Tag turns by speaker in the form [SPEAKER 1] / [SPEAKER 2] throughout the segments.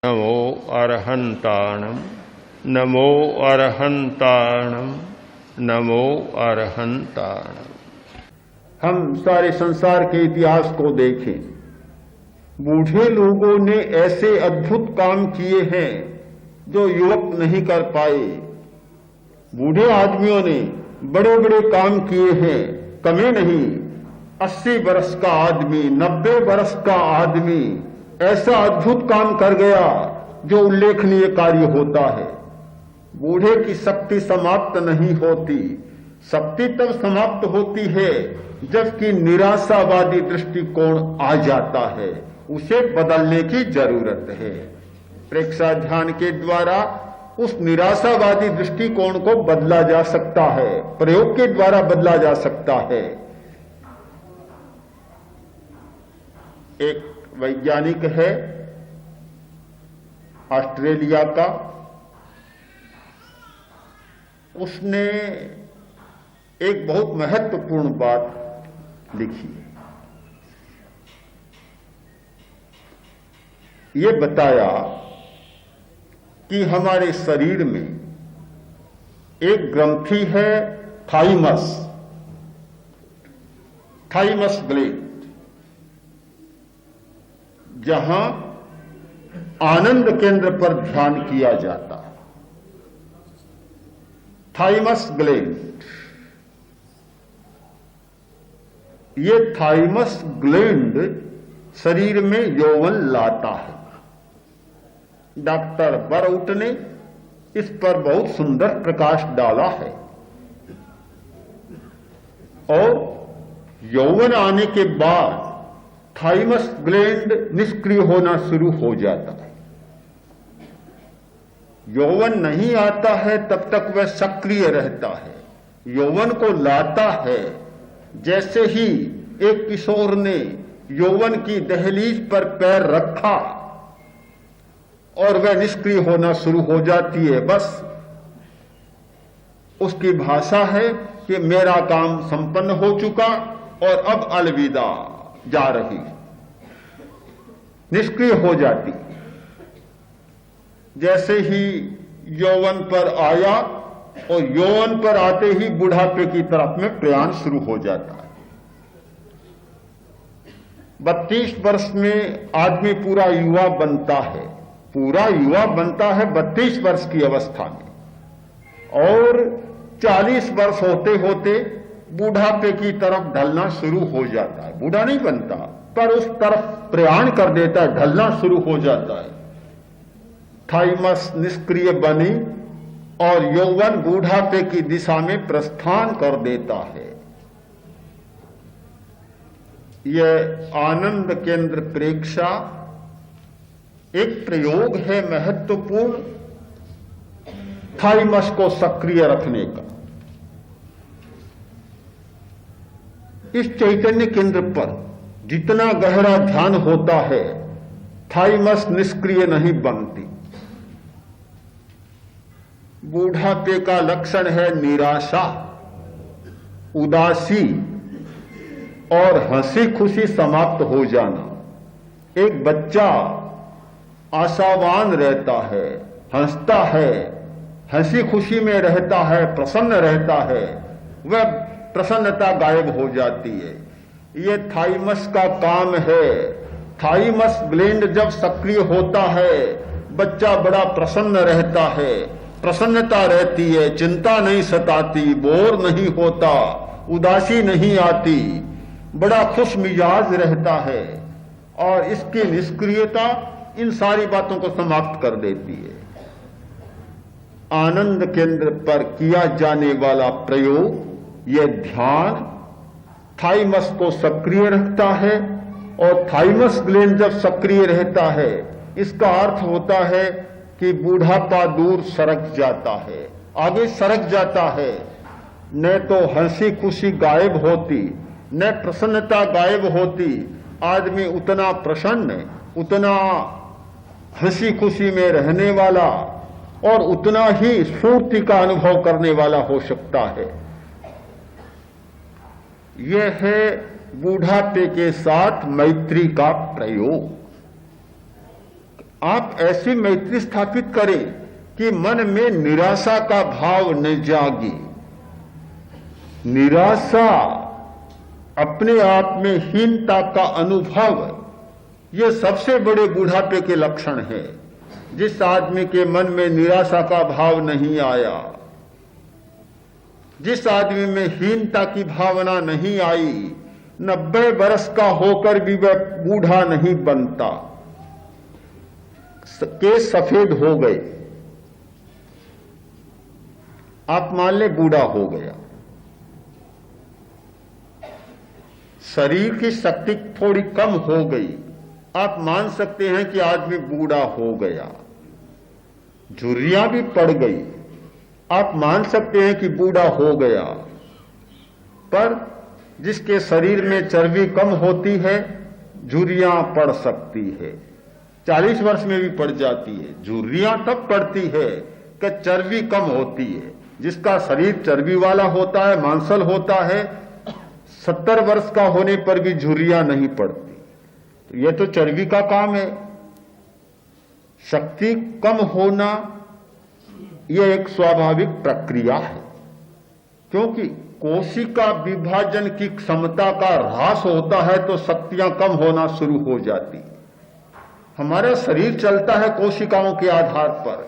[SPEAKER 1] नमो अरहंताणम, नमो अरहंताणम, नमो अरहंताणम।
[SPEAKER 2] हम सारे संसार के इतिहास को देखें, बूढ़े लोगों ने ऐसे अद्भुत काम किए हैं जो युवक नहीं कर पाए। बूढ़े आदमियों ने बड़े बड़े काम किए हैं, कमे नहीं। 80 वर्ष का आदमी, 90 वर्ष का आदमी ऐसा अद्भुत काम कर गया जो उल्लेखनीय कार्य होता है। बूढ़े की शक्ति समाप्त नहीं होती। शक्ति तब समाप्त होती है जबकि निराशावादी दृष्टिकोण आ जाता है। उसे बदलने की जरूरत है। प्रेक्षा ध्यान के द्वारा उस निराशावादी दृष्टिकोण को बदला जा सकता है, प्रयोग के द्वारा बदला जा सकता है। एक वैज्ञानिक है ऑस्ट्रेलिया का, उसने एक बहुत महत्वपूर्ण बात लिखी। ये बताया कि हमारे शरीर में एक ग्रंथि है थाइमस ग्लैंड, जहां आनंद केंद्र पर ध्यान किया जाता है। थाइमस ग्लैंड, ये थाइमस ग्लैंड शरीर में यौवन लाता है। डॉक्टर बरउट ने इस पर बहुत सुंदर प्रकाश डाला है। और यौवन आने के बाद थाइमस ग्लैंड निष्क्रिय होना शुरू हो जाता है। यौवन नहीं आता है तब तक वह सक्रिय रहता है। यौवन को लाता है। जैसे ही एक किशोर ने यौवन की दहलीज पर पैर रखा और वह निष्क्रिय होना शुरू हो जाती है, बस उसकी भाषा है कि मेरा काम संपन्न हो चुका और अब अलविदा, जा रही, निष्क्रिय हो जाती। जैसे ही यौवन पर आया और यौवन पर आते ही बुढ़ापे की तरफ में प्रयाण शुरू हो जाता है। 32 वर्ष में आदमी पूरा युवा बनता है। पूरा युवा बनता है 32 वर्ष की अवस्था में, और 40 वर्ष होते होते बुढ़ापे की तरफ ढलना शुरू हो जाता है। बूढ़ा नहीं बनता पर उस तरफ प्रयाण कर देता है, ढलना शुरू हो जाता है। थाइमस निष्क्रिय बनी और यौवन बुढ़ापे की दिशा में प्रस्थान कर देता है। यह आनंद केंद्र प्रेक्षा एक प्रयोग है महत्वपूर्ण, थाइमस को सक्रिय रखने का। इस चैतन्य केंद्र पर जितना गहरा ध्यान होता है, थाइमस निष्क्रिय नहीं बनती। बूढ़ापे का लक्षण है निराशा, उदासी और हंसी खुशी समाप्त हो जाना। एक बच्चा आशावान रहता है, हंसता है, हंसी खुशी में रहता है, प्रसन्न रहता है, वह प्रसन्नता गायब हो जाती है। यह थाइमस का काम है। थाइमस ग्लैंड जब सक्रिय होता है, बच्चा बड़ा प्रसन्न रहता है, प्रसन्नता रहती है, चिंता नहीं सताती, बोर नहीं होता, उदासी नहीं आती, बड़ा खुश मिजाज रहता है। और इसकी निष्क्रियता इन सारी बातों को समाप्त कर देती है। आनंद केंद्र पर किया जाने वाला प्रयोग, यह ध्यान थाइमस को सक्रिय रखता है, और थाइमस ग्लैंड जब सक्रिय रहता है, इसका अर्थ होता है कि बूढ़ापा दूर सरक जाता है, आगे सरक जाता है। न तो हंसी खुशी गायब होती, न प्रसन्नता गायब होती। आदमी उतना प्रसन्न, उतना हंसी खुशी में रहने वाला और उतना ही स्फूर्ति का अनुभव करने वाला हो सकता है। यह है बूढ़ापे के साथ मैत्री का प्रयोग। आप ऐसी मैत्री स्थापित करें कि मन में निराशा का भाव न जागे। निराशा, अपने आप में हीनता का अनुभव, ये सबसे बड़े बुढ़ापे के लक्षण है। जिस आदमी के मन में निराशा का भाव नहीं आया, जिस आदमी में हीनता की भावना नहीं आई, 90 वर्ष का होकर भी वह बूढ़ा नहीं बनता। केस सफेद हो गए, आप मान ले बूढ़ा हो गया, शरीर की शक्ति थोड़ी कम हो गई, आप मान सकते हैं कि आदमी बूढ़ा हो गया। झुर्रियां भी पड़ गई, आप मान सकते हैं कि बूढ़ा हो गया। पर जिसके शरीर में चर्बी कम होती है, झुर्रियां पड़ सकती है, 40 वर्ष में भी पड़ जाती है। झुर्रियां तब पड़ती है कि चर्बी कम होती है। जिसका शरीर चर्बी वाला होता है, मांसल होता है, 70 वर्ष का होने पर भी झुर्रियां नहीं पड़ती। तो यह तो चर्बी का काम है। शक्ति कम होना यह एक स्वाभाविक प्रक्रिया है, क्योंकि कोशिका विभाजन की क्षमता का ह्रास होता है तो शक्तियां कम होना शुरू हो जाती। हमारा शरीर चलता है कोशिकाओं के आधार पर।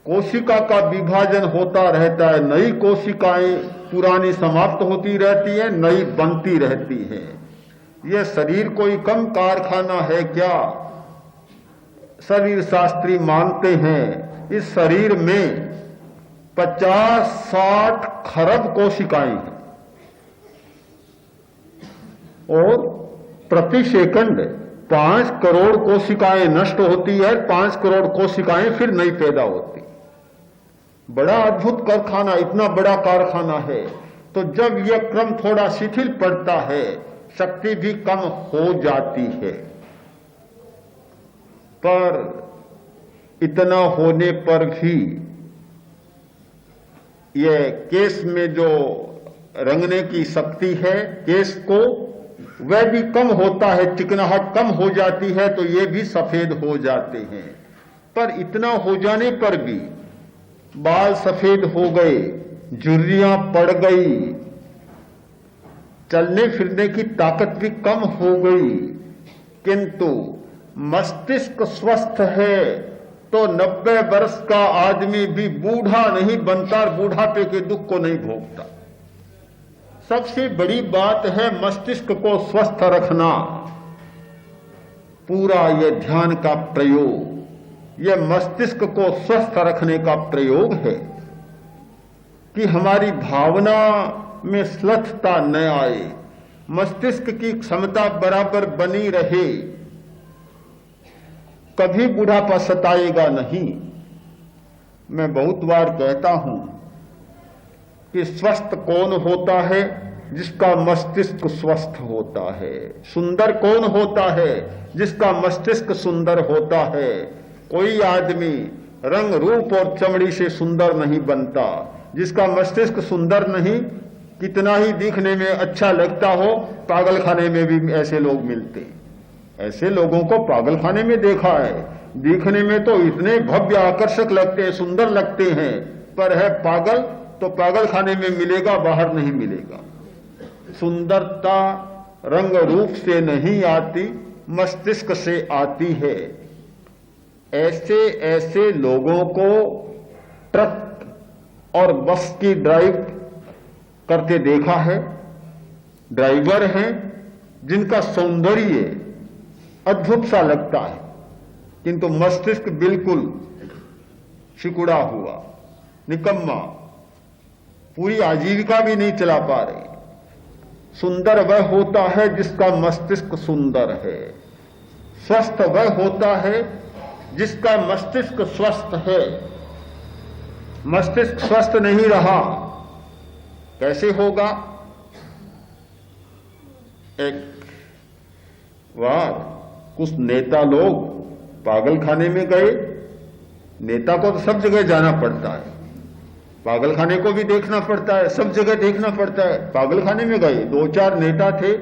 [SPEAKER 2] कोशिका का विभाजन होता रहता है, नई कोशिकाएं पुरानी समाप्त होती रहती है, नई बनती रहती है। यह शरीर कोई कम कारखाना है क्या? शरीर शास्त्री मानते हैं इस शरीर में 50-60 खरब कोशिकाएं हैं और प्रति सेकंड 5 करोड़ कोशिकाएं नष्ट होती है, 5 करोड़ कोशिकाएं फिर नई पैदा होती। बड़ा अद्भुत कारखाना, इतना बड़ा कारखाना है। तो जब यह क्रम थोड़ा शिथिल पड़ता है, शक्ति भी कम हो जाती है। पर इतना होने पर भी यह केस में जो रंगने की शक्ति है, केस को, वह भी कम होता है, चिकनाहट कम हो जाती है, तो ये भी सफेद हो जाते हैं। पर इतना हो जाने पर भी बाल सफेद हो गए, झुर्रियां पड़ गई, चलने फिरने की ताकत भी कम हो गई, किंतु मस्तिष्क स्वस्थ है तो 90 वर्ष का आदमी भी बूढ़ा नहीं बनता, बूढ़ापे के दुख को नहीं भोगता। सबसे बड़ी बात है मस्तिष्क को स्वस्थ रखना। पूरा यह ध्यान का प्रयोग, यह मस्तिष्क को स्वस्थ रखने का प्रयोग है कि हमारी भावना में श्लथता न आए, मस्तिष्क की क्षमता बराबर बनी रहे, कभी बुढ़ापा सताएगा नहीं। मैं बहुत बार कहता हूं कि स्वस्थ कौन होता है? जिसका मस्तिष्क स्वस्थ होता है। सुंदर कौन होता है? जिसका मस्तिष्क सुंदर होता है। कोई आदमी रंग रूप और चमड़ी से सुंदर नहीं बनता। जिसका मस्तिष्क सुंदर नहीं, कितना ही दिखने में अच्छा लगता हो, पागल खाने में भी ऐसे लोग मिलते हैं। ऐसे लोगों को पागल खाने में देखा है। दिखने में तो इतने भव्य आकर्षक लगते हैं, सुंदर लगते हैं, पर है पागल तो पागल खाने में मिलेगा, बाहर नहीं मिलेगा। सुंदरता रंग रूप से नहीं आती, मस्तिष्क से आती है। ऐसे ऐसे लोगों को ट्रक और बस की ड्राइव करते देखा है। ड्राइवर हैं जिनका सौंदर्य अद्भुत सा लगता है, किंतु मस्तिष्क बिल्कुल सिकुड़ा हुआ, निकम्मा, पूरी आजीविका भी नहीं चला पा रहे। सुंदर वह होता है जिसका मस्तिष्क सुंदर है। स्वस्थ वह होता है जिसका मस्तिष्क स्वस्थ है। मस्तिष्क स्वस्थ नहीं रहा, कैसे होगा? एक बार कुछ नेता लोग पागल खाने में गए। नेता को तो सब जगह जाना पड़ता है, पागल खाने को भी देखना पड़ता है, सब जगह देखना पड़ता है। पागल खाने में गए, 2-4 नेता थे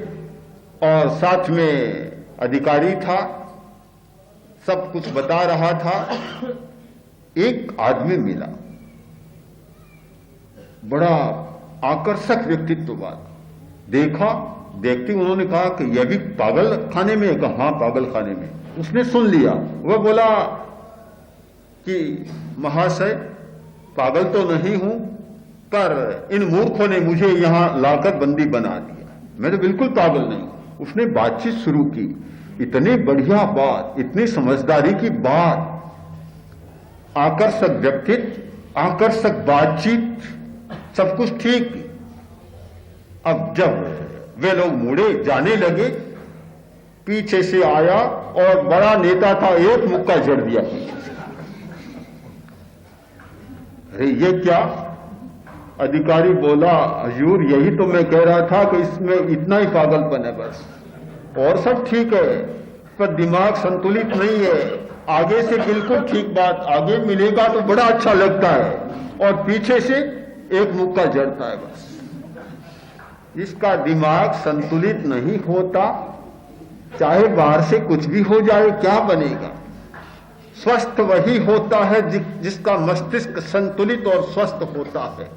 [SPEAKER 2] और साथ में अधिकारी था। सब कुछ बता रहा था। एक आदमी मिला, बड़ा आकर्षक व्यक्तित्ववाद। देखा, देखते उन्होंने कहा कि यह भी पागल खाने में है? कहा हाँ, पागल खाने में। उसने सुन लिया। वह बोला कि महाशय, पागल तो नहीं हूं, पर इन मूर्खों ने मुझे यहां लाकर बंदी बना दिया। मैं तो बिल्कुल पागल नहीं। उसने बातचीत शुरू की। इतनी बढ़िया बात, इतनी समझदारी की बात, आकर्षक व्यक्तित्व, आकर्षक बातचीत, सब कुछ ठीक। अब जब वे लोग मुड़े जाने लगे, पीछे से आया और बड़ा नेता था, एक मुक्का जड़ दिया पीछे से। अरे ये क्या? अधिकारी बोला, हजूर यही तो मैं कह रहा था कि इसमें इतना ही पागलपन है बस, और सब ठीक है, पर दिमाग संतुलित नहीं है। आगे से बिल्कुल ठीक बात, आगे मिलेगा तो बड़ा अच्छा लगता है, और पीछे से एक मुक्का जड़ता है बस। जिसका दिमाग संतुलित नहीं होता, चाहे बाहर से कुछ भी हो जाए, क्या बनेगा? स्वस्थ वही होता है जिसका मस्तिष्क संतुलित और स्वस्थ होता है।